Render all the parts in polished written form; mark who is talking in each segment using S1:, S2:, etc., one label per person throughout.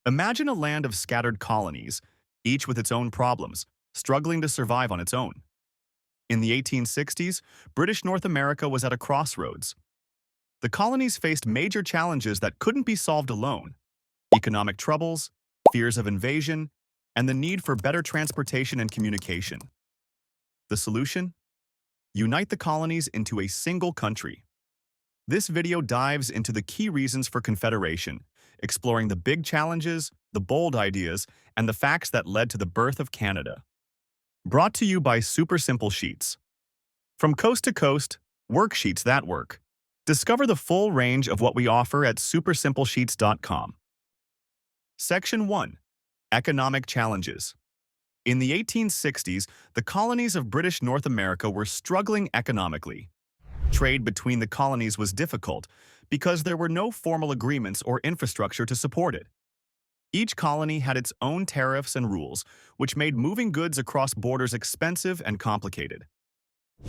S1: Imagine a land of scattered colonies, each with its own problems, struggling to survive on its own. In the 1860s, British North America was at a crossroads. The colonies faced major challenges that couldn't be solved alone: economic troubles, fears of invasion, and the need for better transportation and communication. The solution? Unite the colonies into a single country. This video dives into the key reasons for Confederation, exploring the big challenges, the bold ideas, and the facts that led to the birth of Canada. Brought to you by Super Simple Sheets. From coast to coast, worksheets that work. Discover the full range of what we offer at supersimplesheets.com. Section 1. Economic Challenges. In the 1860s, the colonies of British North America were struggling economically. Trade between the colonies was difficult because there were no formal agreements or infrastructure to support it. Each colony had its own tariffs and rules, which made moving goods across borders expensive and complicated.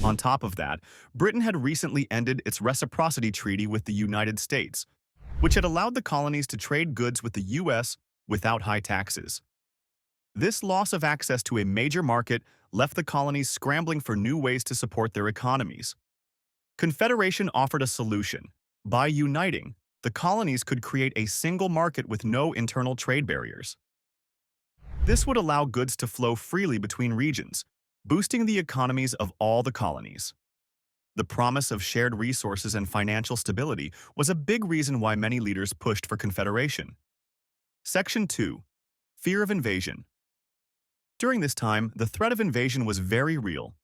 S1: On top of that, Britain had recently ended its reciprocity treaty with the United States, which had allowed the colonies to trade goods with the U.S. without high taxes. This loss of access to a major market left the colonies scrambling for new ways to support their economies. Confederation offered a solution. By uniting, the colonies could create a single market with no internal trade barriers. This would allow goods to flow freely between regions, boosting the economies of all the colonies. The promise of shared resources and financial stability was a big reason why many leaders pushed for Confederation. Section 2. Fear of invasion. During this time, the threat of invasion was very real.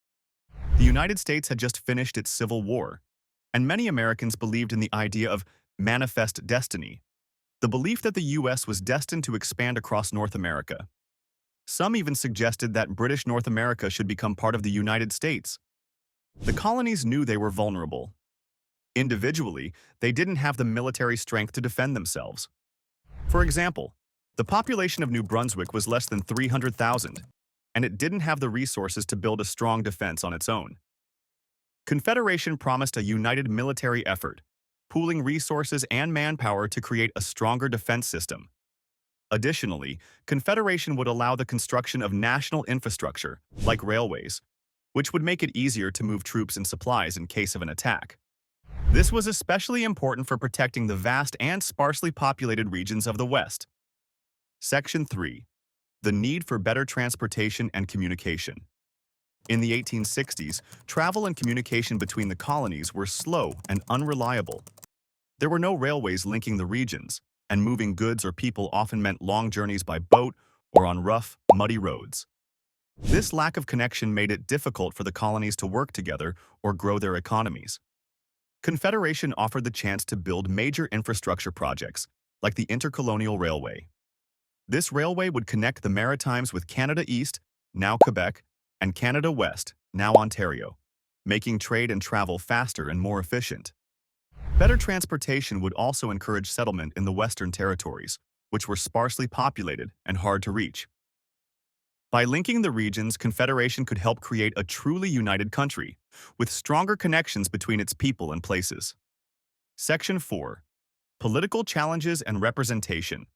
S1: The United States had just finished its Civil War, and many Americans believed in the idea of manifest destiny, the belief that the U.S. was destined to expand across North America. Some even suggested that British North America should become part of the United States. The colonies knew they were vulnerable. Individually, they didn't have the military strength to defend themselves. For example, the population of New Brunswick was less than 300,000, and it didn't have the resources to build a strong defense on its own. Confederation promised a united military effort, pooling resources and manpower to create a stronger defense system. Additionally, Confederation would allow the construction of national infrastructure, like railways, which would make it easier to move troops and supplies in case of an attack. This was especially important for protecting the vast and sparsely populated regions of the West. Section 3. The need for better transportation and communication. In the 1860s, travel and communication between the colonies were slow and unreliable. There were no railways linking the regions, and moving goods or people often meant long journeys by boat or on rough, muddy roads. This lack of connection made it difficult for the colonies to work together or grow their economies. Confederation offered the chance to build major infrastructure projects, like the Intercolonial Railway. This railway would connect the Maritimes with Canada East, now Quebec, and Canada West, now Ontario, making trade and travel faster and more efficient. Better transportation would also encourage settlement in the Western Territories, which were sparsely populated and hard to reach. By linking the regions, Confederation could help create a truly united country, with stronger connections between its people and places. Section 4. Political Challenges and Representation.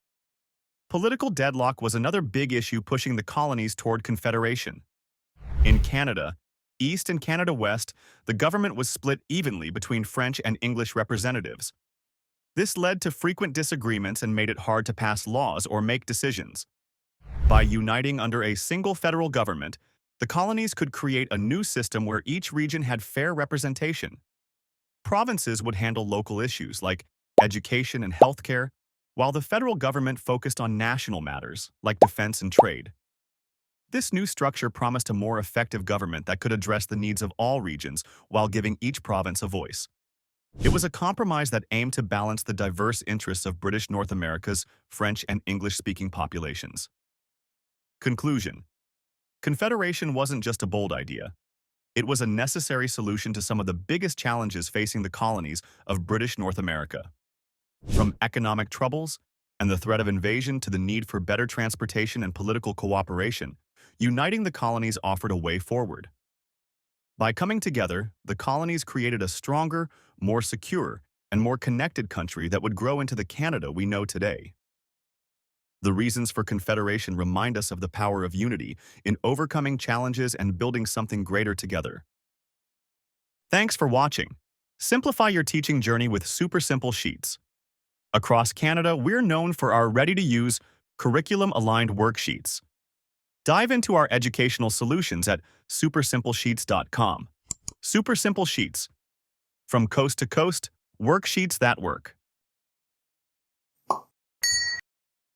S1: Political deadlock was another big issue pushing the colonies toward Confederation. In Canada, East and Canada West, the government was split evenly between French and English representatives. This led to frequent disagreements and made it hard to pass laws or make decisions. By uniting under a single federal government, the colonies could create a new system where each region had fair representation. Provinces would handle local issues like education and healthcare, while the federal government focused on national matters like defense and trade. This new structure promised a more effective government that could address the needs of all regions while giving each province a voice. It was a compromise that aimed to balance the diverse interests of British North America's French and English-speaking populations. Conclusion. Confederation wasn't just a bold idea. It was a necessary solution to some of the biggest challenges facing the colonies of British North America. From economic troubles and the threat of invasion to the need for better transportation and political cooperation, uniting the colonies offered a way forward. By coming together, the colonies created a stronger, more secure, and more connected country that would grow into the Canada we know today. The reasons for Confederation remind us of the power of unity in overcoming challenges and building something greater together. Thanks for watching. Simplify your teaching journey with super simple sheets. Across Canada, we're known for our ready-to-use, curriculum-aligned worksheets. Dive into our educational solutions at supersimplesheets.com. Super Simple Sheets. From coast to coast, worksheets that work.